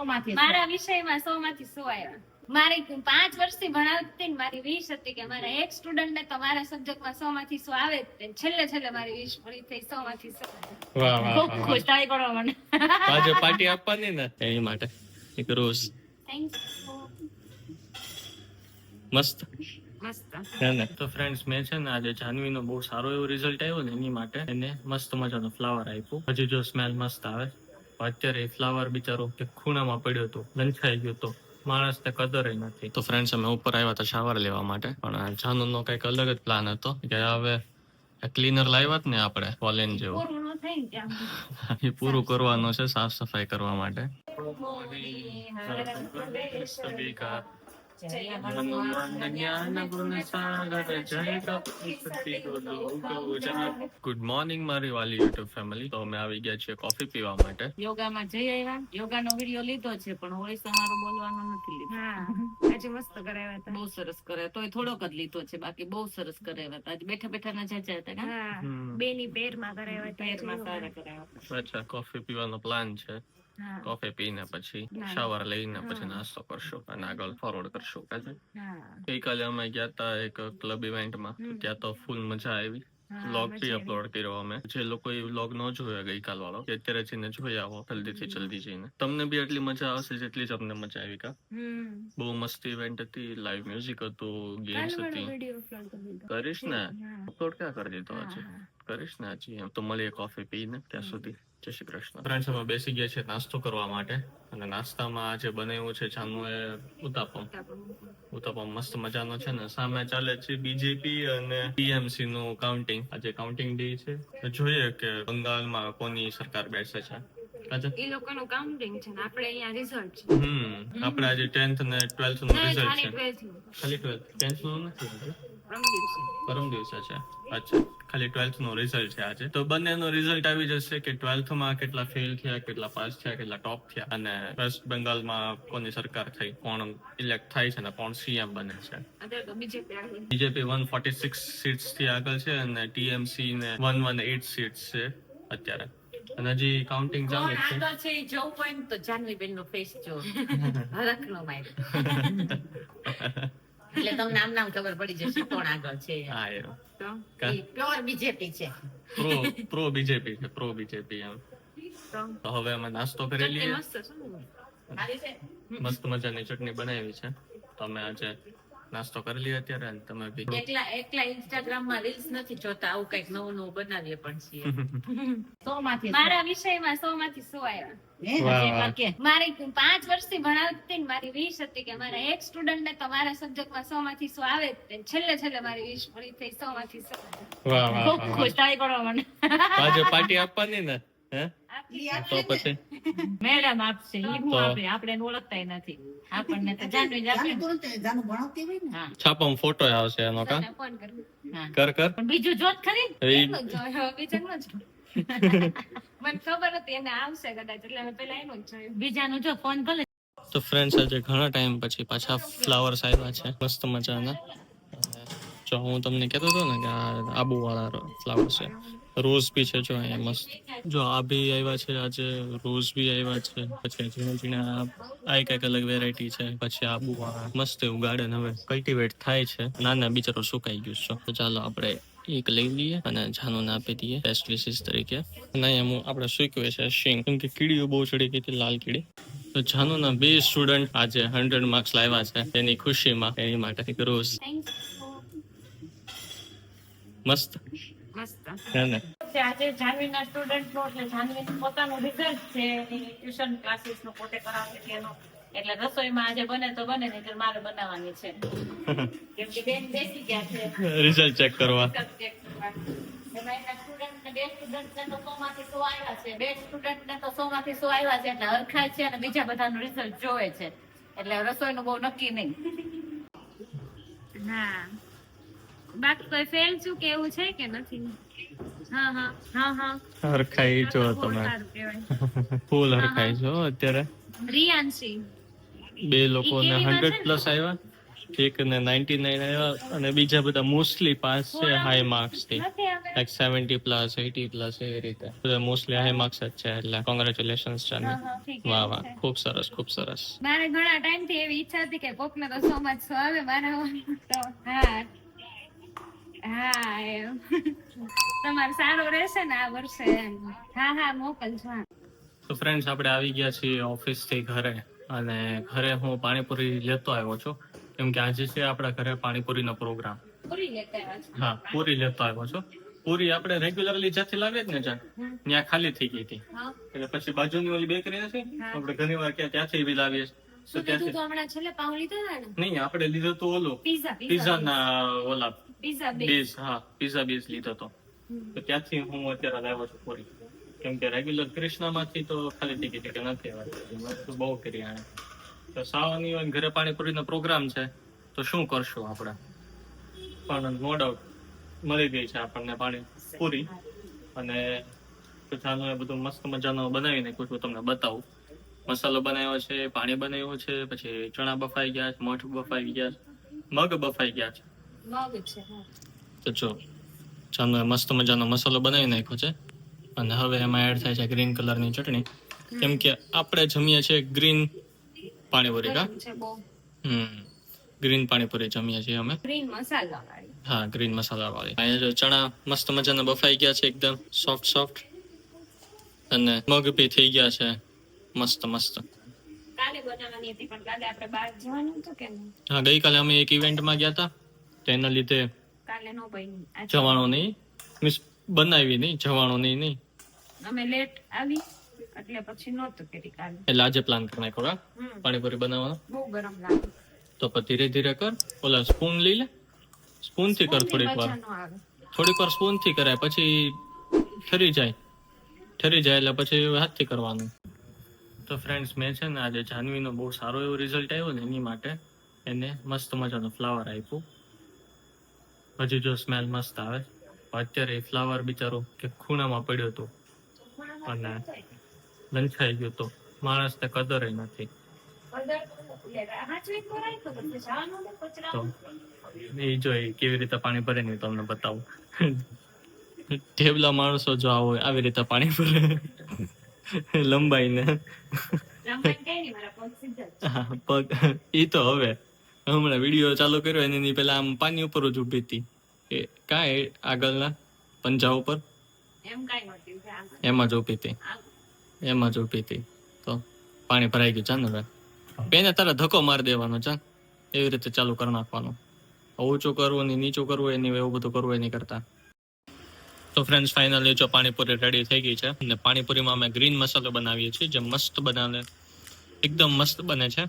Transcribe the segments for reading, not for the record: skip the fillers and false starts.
મારા વિષયમાં 100 માંથી 100 આવ્યા. મારી 5 વર્ષથી ભણાવતી ને મારી 20 હતી કે મારા એક સ્ટુડન્ટ ને તો મારા સબ્જેક્ટમાં 100 માંથી 100 આવે જ તે. છેલ્લે મારી 20 પૂરી થઈ 100 માંથી 100. વાહ વાહ ખૂબ ખુશ થાય કરો મને. આજે પાર્ટી આપવાની ને એની માટે એક રોઝ થેન્ક્સ. મસ્ત મસ્ત. છે ને. તો ફ્રેન્ડ્સ મેં છે ને આજે જાનવીનો બહુ સારો એવો રિઝલ્ટ આવ્યો ને એની માટે એને મસ્ત મજાનો ફ્લાવર આપ્યું. હજી જો સ્મેલ મસ્ત આવે. અત્યારે એ ફ્લાવર બિચારો કે ખૂણામાં પડ્યો હતો, લંચાઈ ગયો હતો, માણસને કદર નથી. તો ફ્રેન્ડ્સ અમે ઉપર આવ્યા હતા શાવર લેવા માટે, પણ જાનુનો કંઈક અલગ જ પ્લાન હતો કે હવે ક્લીનર લાવ્યા જ ને આપણે પોલેન જેવું, એ પૂરું કરવાનું છે સાફ સફાઈ કરવા માટે. ગુડ મોર્નિંગ મારી વાલી યુટ્યુબ ફેમિલી. તો અમે આવી ગયા છીએ કોફી પીવા માટે. યોગામાં જઈ આવ્યા. યોગાનો વિડિયો લીધો છે પણ વોઇસ અમારો બોલવાનો નથી લીધો. આજે મસ્ત કરાવ્યા હતા. બહુ સરસ કરે, તોય થોડોક જ લીધો છે, બાકી બહુ સરસ કરાવ્યા હતા. આજે બેઠા બેઠા ના જાજા હતા ને. બેની પેરમાં કરાવ્યા હતા. પેરમાં સારા કરાવ્યા હતા. અચ્છા, કોફી પીવાનો પ્લાન છે. કોફી પીને પછી શાવર લઈને પછી નાસ્તો કરશું અને આગળ ફોરવર્ડ કરશું. ગઈકાલે અમે ગયા હતા એક ક્લબ ઇવેન્ટમાં, ત્યાં તો ફૂલ મજા આવી. વ્લોગ બી અપલોડ કર્યો અમે. જે લોકો એ વ્લોગ ન જોયો ગઈકાલ વાળો, કે અત્યારે જઈને જોઈ આવો જલ્દી જઈને. તમને બી એટલી મજા આવશે જેટલી જ અમને મજા આવી. કા બહુ મસ્ત ઇવેન્ટ હતી, લાઈવ મ્યુઝિક હતું, ગેમ્સ હતી. કરીશ ને અપલોડ ક્યાં કરી દીધો આજે? કરીશ ને હજી. એમ તો મળીએ કોફી પીને, ત્યાં સુધી જય શ્રી કૃષ્ણ. ફ્રેન્ડ્સ અમે બેસી ગયા છે નાસ્તો કરવા માટે, અને નાસ્તામાં આજે બનાવ્યું છે જાનુએ ઉત્તપમ. ઉત્તપમ મસ્ત મજાનો છે ને. સામે ચાલે છે બીજેપી અને ટીએમસી નું કાઉન્ટિંગ. આજે કાઉન્ટિંગ ડે છે. જોઈએ કે બંગાળમાં કોની સરકાર બેસે છે. એ લોકોનું કાઉન્ટિંગ છે ને આપણે અહીંયા રિઝલ્ટ છે. આપણે આજે 10th અને 12th નું રિઝલ્ટ છે. ખાલી 12th, 10th નું નથી. પરમ દિવસે છે. અચ્છા, ખાલી 12th નું રિઝલ્ટ છે આજે. તો બંનેનો રિઝલ્ટ આવી જશે કે 12th માં કેટલા ફેલ થયા, કેટલા પાસ થયા, કેટલા ટોપ થયા, અને વેસ્ટ બેંગાલમાં કોની સરકાર થઈ, કોણ ઇલેક્ટ થાય છે ને કોણ સીએમ બને છે. બીજેપી 146 સીટ્સ થી આગળ છે અને ટીએમસી ને 118 સીટ્સ છે અત્યારે. અને હજી કાઉન્ટિંગ ચાલુ છે. આગળ છે એ જોવું હોય ને તો જાનવીબેન નો ફેસ જો હરખ નો માય, એટલે તમને આમ નામ ખબર પડી જશે કોણ આગળ છે. હા, એ પ્યોર બીજેપી છે. પ્રો બીજેપી છે, પ્રો બીજેપી એમ. તો હવે અમે નાસ્તો કરી લઈએ. મસ્ત મજાની ચટણી બનાવી છે, તો અમે આજે નાસ્તો કરી લઈએ અત્યારે. અને તમે બી એકલા ઇન્સ્ટાગ્રામ માં રીલ્સ નથી જોતા, આવું કઈક નવું નવું બનાવીએ પણ છીએ. 100 માંથી મારા વિષયમાં 100 માંથી 100 આવ્યા. મારી 5 વર્ષથી ભણાવતી ને મારી 20 હતી કે મારા એક સ્ટુડન્ટ ને તો મારા સબ્જેક્ટમાં 100 માંથી 100 આવે જ તે. છેલ્લે મારી 20 પૂરી થઈ 100 માંથી 100. વાહ વાહ. ખૂબ ખુશ થાય કરો મને. આજે પાર્ટી આપવાની ને હે? તો પછી મેડમ આપશે, ઈ હું આપે, આપણે એને ઓળખતા નથી. આપણને તો જાનવી જ આપે. હા, છાપામાં ફોટો આવશે એનો. કા ફોન કરું. કર પણ બીજું જોત ખરી ને? એનો જોયો, બીજાનો જ. મને ખબર હતી એને આવશે કદાચ, એટલે મેં પેલા એનું જ જોયું. બીજાનું જો ફોન ભલે. તો ફ્રેન્ડ્સ આજે ઘણા ટાઈમ પછી પાછા ફ્લાવર્સ આવ્યા છે મસ્ત મજાના. જો હું તમને કહેતો હતો ને કે આ આબુ વાળા ફ્લાવર છે. રોઝ બી છે જો અહીંયા મસ્ત. જો આ બી આવ્યા છે આજે, રોઝ બી આવ્યા છે. પછી ઝીણા આ કઈક અલગ વેરાયટી છે. પછી આબુ વાળા મસ્ત એવું ગાર્ડન હવે કલ્ટિવેટ થાય છે. નાના બિચારો સુકાઈ ગયું છે. તો ચાલો આપણે એક લઈ લઈએ અને જાનુને આપી દઈએ બેસ્ટ વિશિસ તરીકે. અને અહીંયા આપણે સૂકવે છે શીંગ, કેમ કે કીડીઓ બહુ ચડી ગઈ હતી, લાલ કીડી. તો જાનુના 2 સ્ટુડન્ટ આજે 100 માર્ક્સ લાવ્યા છે. એની ખુશીમાં એની માટે એક રોઝ. મસ્ત છે ને. આજે જાનવીના સ્ટુડન્ટ નો એટલે જાનવીનું પોતાનું રિઝલ્ટ છે. ટ્યુશન ક્લાસીસ નું પોતે કરાવે છે એનો. એટલે રસોઈમાં આજે બને તો બને, નહીં મારે બનાવવાની છે. કેમ કે બેન બેસી ગયા છે રિઝલ્ટ ચેક કરવા. એમાં એના સ્ટુડન્ટને 2 સ્ટુડન્ટને તો 100 માંથી 100 આવ્યા છે. 2 સ્ટુડન્ટને તો 100 માંથી 100 આવ્યા છે, એટલે હરખાય છે. અને બીજા બધાનું રિઝલ્ટ જોવે છે, એટલે રસોઈનું બહુ નક્કી નહીં. હા, બાકી કોઈ ફેલ છું કે એવું છે કે નથી? હા. હરખાઈ જો તમે, ફૂલ હરખાઈ જો અત્યારે. રિયાન્શી 2 લોકોને 100 પ્લસ આવ્યા. એક ને 99 આવ્યા અને બીજા બધા મોસ્ટલી પાસ છે હાઈ માર્ક્સ થી, નથી આવે લાઈક 70 પ્લસ 80 પ્લસ એવી રીતે બધા મોસ્ટલી હાઈ માર્ક્સ જ છે. એટલે કોંગ્રેચ્યુલેશન્સ છે. ઠીક વાહ એવું વાહ, છે. ખૂબ સરસ ખૂબ સરસ. મારે ઘણા ટાઈમ થી એવી ઈચ્છા હતી કે કોક ને તો સોમાં સો આવે મારા તો હા હા એમ તમારે સારું રહેશે ને આ વર્ષે એમ. હા હા મોકલજો હા. તો ફ્રેન્ડ્સ આપણે આવી ગયા છીએ ઓફિસ થી ઘરે, અને ઘરે હું પાણીપુરી લેતો આવ્યો છું કેમ કે આજે છે આપણા ઘરે પાણીપુરીનો પ્રોગ્રામ. પૂરી લેતા આવ્યા છો. હા, પૂરી લેતો આવ્યો છું. પૂરી આપણે રેગ્યુલરલી જ્યાંથી લાવીએ જ ને ત્યાં ખાલી થઈ ગઈ હતી, હા એટલે પછી બાજુની ઓલી બેકરી નથી, હા. આપણે ઘણી વાર ત્યાંથી બી લાવીએ છીએ. શું કીધું તો હમણાં છેલ્લે પાઉં લીધા હતા ને નહીં, આપણે લીધો તો ઓલો પીઝા પિઝા ના ઓલા પીઝા બે બેઝ, હા પિઝા બેઝ લીધો તો. તો ત્યાંથી હું અત્યારે લાવ્યો છું પૂરી, કેમ કે રેગ્યુલર કૃષ્ણામાંથી તો ખાલી થઈ ગઈ હતી કે નથી આવતી, વસ્તુ બહુ કરી આણે. તો સાવાની હોય ઘરે પાણીપુરીનો પ્રોગ્રામ છે તો શું કરશું આપણે, પણ નો ડાઉટ મળી ગઈ છે આપણને પાણીપુરી. અને જાનું એ બધું મસ્ત મજાનો બનાવી નાખ્યું છું, તમને બતાવું. મસાલો બનાવ્યો છે, પાણી બનાવ્યું છે, પછી ચણા બફાઈ ગયા છે, મઠ બફાઈ ગયા છે, મગ બફાઈ ગયા છે. મગ છે હા. તો જો જાનું મસ્ત મજાનો મસાલો બનાવી નાખ્યો છે, અને હવે એમાં એડ થાય છે ગ્રીન કલરની ચટણી, કેમ કે આપણે જમીએ છીએ ગ્રીન પાણીપુરી. કા ગરમ છે બહુ. ગ્રીન પાણીપુરી જમીએ છીએ અમે. ગ્રીન મસાલા વાળી. હા, ગ્રીન મસાલા વાળી. અહીંયા જો ચણા મસ્ત મજાના બફાઈ ગયા છે, એકદમ સોફ્ટ સોફ્ટ, અને મગ બી થઈ ગયા છે મસ્ત મસ્ત. કાલે બનાવવાની હતી પણ કાલે આપણે બહાર જવાનું હતું કે નહીં? હા, ગઈકાલે અમે એક ઇવેન્ટમાં ગયા હતા, તેના લીધે કાલે નો બની. જવાનું નહીં, મીન્સ બનાવી નહીં, જવાનું નહીં. અમે લેટ આવી એટલે પછી નહોતું કરી કાલે. એટલે આજે પ્લાન કરી નાખ્યો પાણીપુરી બનાવવાનો. બહુ ગરમ લાગે. તો પછી ધીરે ધીરે કર, ઓલા સ્પૂન લઈ લે, સ્પૂન થી કર થોડીક વાર. થોડીક વાર સ્પૂન થી કરાય, પછી ઠરી જાય એટલે પછી હાથથી કરવાનું. તો ફ્રેન્ડ્સ, મેં છે ને આજે જાનવીનો બહુ સારો એવો રિઝલ્ટ આવ્યો ને એની માટે એને મસ્ત મજાનો ફ્લાવર આપ્યું. હજી જો સ્મેલ મસ્ત આવે. અત્યારે એ ફ્લાવર બિચારો કે ખૂણામાં પડ્યો હતો અને લંચાઈ ગયો તો, માણસને કદર નથી. તો એ જો કેવી રીતે પાણી ભરે ને તમને બતાવું. ઢેબલા માણસો જો આવો આવી રીતે પાણી ભરે લંબાઈને. પગ ઈ તો હવે હમણાં વિડીયો ચાલુ કર્યો એની પેલા આમ પાણી ઉપર જ ઉભી હતી, એ કાંઈ આગળના પંજા ઉપર એમાં જ ઉભી હતી. તો પાણી ભરાઈ ગયું. ચાલ હવે એને તારે ધક્કો મારી દેવાનો, ચાલ એવી રીતે ચાલુ કરી નાખવાનું. ઊંચું કરવું ને નીચું કરવું એની એવું બધું કરવું એની કરતા. તો ફ્રેન્ડ્સ, ફાઇનલી જો પાણીપુરી રેડી થઈ ગઈ છે, અને પાણીપુરીમાં અમે ગ્રીન મસાલો બનાવીએ છીએ જે મસ્ત બનાવે, એકદમ મસ્ત બને છે.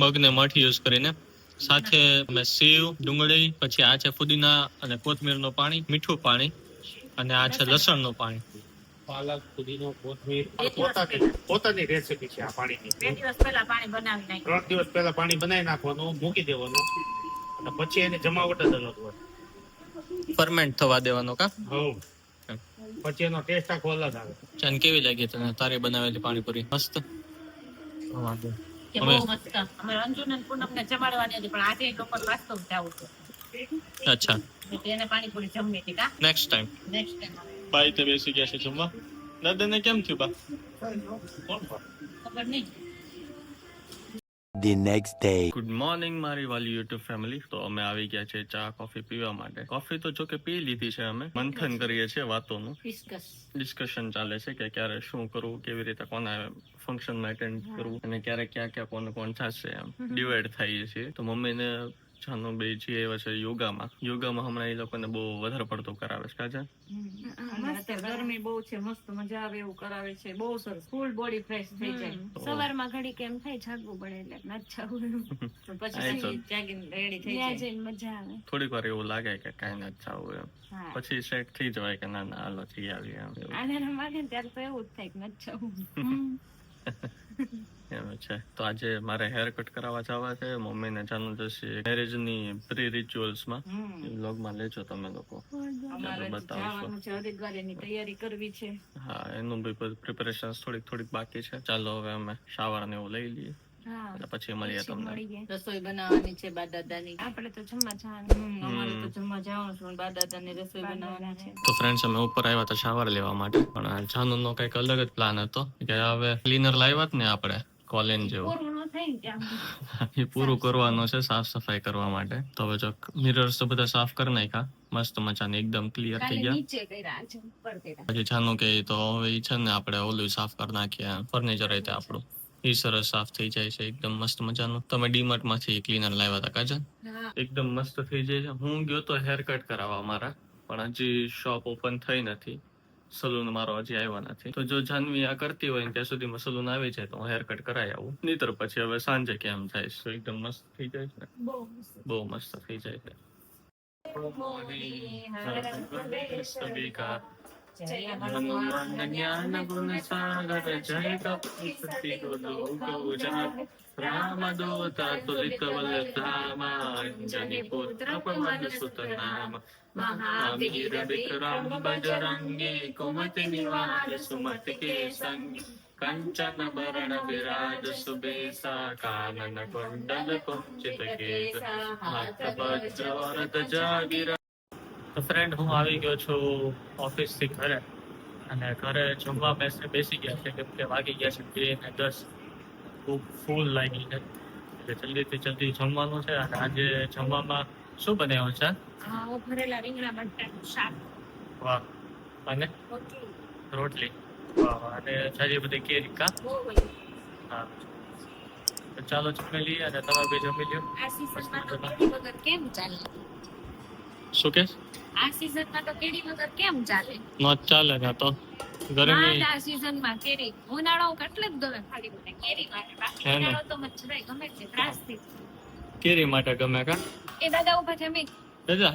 મગને મઠ યુઝ કરીને, સાથે અમે સેવ, ડુંગળી, પછી આ છે ફુદીના અને કોથમીરનું પાણી, મીઠું પાણી, અને આ છે લસણનું પાણી. પાલક, પુદીનો, કોથમીર પોતાની રેસીપી છે આ પાણીની. 2 દિવસ પહેલા પાણી બનાવી નાખ્યું. 3 દિવસ પહેલા પાણી બનાવી નાખવાનું, મૂકી દેવાનું, અને પછી એને જમાવટ જ અલગ હોય. ફરમેન્ટ થવા દેવાનો કા? હઉ. પછી એનો ટેસ્ટ આખો અલગ આવે. ચાન કેવી લાગી તને તારી બનાવેલી પાણીપુરી? મસ્ત. કે બહુ મસ્ત. અમે રંજુ ને પૂનમ ને જમાડવાની હતી, પણ આજે લોકો વાસ્તવ જાવું છે. અચ્છા, એટલે એને પાણીપુરી જમવી હતી. કા નેક્સ્ટ ટાઈમ. નેક્સ્ટ ટાઈમ બાઈ તે બેસી ગયા છે જમવા. દાદાને કેમ થયું બા? ખબર નહીં. The next day. Good morning મારી વાલી યુટ્યુબ ફેમિલી. તો અમે આવી ગયા છે ચા કોફી પીવા માટે. કોફી તો જો કે પી લીધી છે, અમે મંથન કરીએ છીએ વાતોનું, ડિસ્કશન ચાલે છે કે ક્યારે શું કરવું, કેવી રીતે કોના ફંક્શનમાં એટેન્ડ કરવું, અને ક્યારે ક્યાં કોણ થશે, એમ ડિવાઈડ થઈએ છીએ. તો મમ્મીને જાનું બે જે આવ્યા છે યોગામાં હમણાં એ લોકોને બહુ વધારે પડતું કરાવે છે. કાજે અત્યારે ગરમી બહુ છે, મસ્ત મજા આવે એવું કરાવે છે, બહુ સરસ, ફૂલ બોડી ફ્રેશ થઈ જાય. સવારમાં ઘડી કેમ થાય જાગવું પડે એટલે નથી જાવું. પછી જાગીને રેડી થઈ ત્યાં જાય. જઈને મજા આવે. થોડીક વાર એવું લાગે કે કાંઈ નથી થવું એમ, હા. પછી સેટ થઈ જવાય કે ના હાલો થઈ આવી એમ. એવું આને માગે ને ત્યારે તો એવું જ થાય કે નથી જાવું. એમ છે. તો આજે મારે હેર કટ કરાવવા જવા છે. મમ્મીને જાનું જશે મેરેજની પ્રી રિચ્યુઅલ્સમાં. વ્લોગમાં લેજો તમે લોકો, અમારે જવાનું છે હરિદ્વાર, એની તૈયારી કરવી છે. હા એનું બી પ્રિપેરેશન થોડીક બાકી છે. ચાલો હવે અમે શાવર ને એવું લઈ લઈએ. હા એટલે પછી મળીએ પછી તમને. મળીએ. રસોઈ બનાવવાની છે બા દાદાની. આપણે તો જમવા જવાનું. અમારે તો જમવા જવાનું છે, પણ બા દાદાની રસોઈ બનાવવાની છે. તો ફ્રેન્ડ્સ અમે ઉપર આવ્યા હતા શાવર લેવા માટે, પણ જાનુનો કંઈક અલગ જ પ્લાન હતો કે હવે ક્લીનર લાવ્યા જ ને આપણે કોલેન જેવું, પૂરું ન થાય ને ત્યાં એ પૂરું કરવાનું છે સાફ સફાઈ કરવા માટે. તો હવે જો મિરર્સ તો બધા સાફ કરી નાખ્યા, મસ્ત મજાની એકદમ ક્લિયર થઈ કાલે ગયા. નીચે કર્યા છે, ઉપર કર્યા. પછી જાનું કે તો હવે ઈ છે ને આપણે ઓલું સાફ કરી નાખીએ, ફર્નિચર રીતે આપણું ઈ સરસ સાફ થઈ જાય છે એકદમ મસ્ત મજાનું. તમે ડીમાર્ટ માંથી ક્લીનર લાવ્યા હતા કાજલ? હા એકદમ મસ્ત થઈ જાય છે. હું ગયો તો હેર કટ કરાવવા મારા, પણ હજી શોપ ઓપન થઈ નથી, સલૂન મારો હજી આવ્યો નથી. તો જો જાનવી આ કરતી હોય ને ત્યાં સુધીમાં સલૂન આવી જાય તો હું હેર કટ કરાવી આવું, નહીતર પછી હવે સાંજે કેમ થાય છે. તો એકદમ મસ્ત થઈ જાય છે, બહુ મસ્ત. બહુ મસ્ત થઈ જાય છે. જય હનુમાન જ્ઞાન ગુણ સાગર જય કપીસતી ગોલોક રામદૂત તુલિત બલધામા અંજની પુત્ર પવન સુત નામ મહાવીર વિક્રમ બજરંગી કુમતિ નિવાર સુમતિ કે સંગી કંચન બરણ વિરાજ સુબેસા કાનન કુંડલ કુંચિત કેસા હાથ વજ્ર ધજા ગિરા. તો ફ્રેન્ડ હું આવી ગયો છું ઓફિસ થી ઘરે, અને ઘરે જમવા બેસી ગયા છે, કેમ કે વાગી ગયા છે 2 ને 10. ખૂબ ફૂલ લાગી છે એટલે જલ્દીથી જલ્દી જમવાનું છે. અને આજે જમવામાં શું બનાવ્યું છે? હા ભરેલા રીંગણા બટાટાનું શાક. વાહ. અને રોટલી. રોટલી. વાહ વાહ. અને સારી બધી કેરી કા? બહુ બધી. હા. તો ચાલો જમી લઈએ, અને તમે બી જમી લ્યો. આ સીઝનમાં તો કેરી વગર કેમ ચાલે? શું કે? આ સીઝનમાં તો કેરી વગર કેમ ચાલે? નો ચાલે ને તો ગરમી. આ સીઝનમાં કેરી ઉનાળો એટલે જ ગમે ખાલી મને કેરી માટે. બાકી હે ને? ઉનાળો તો મને જરાય ગમે જ નહીં, ત્રાસ થઈ જાય. કેરી માટે ગમે કા? એ દાદા ઉભા છે, મેં દાદા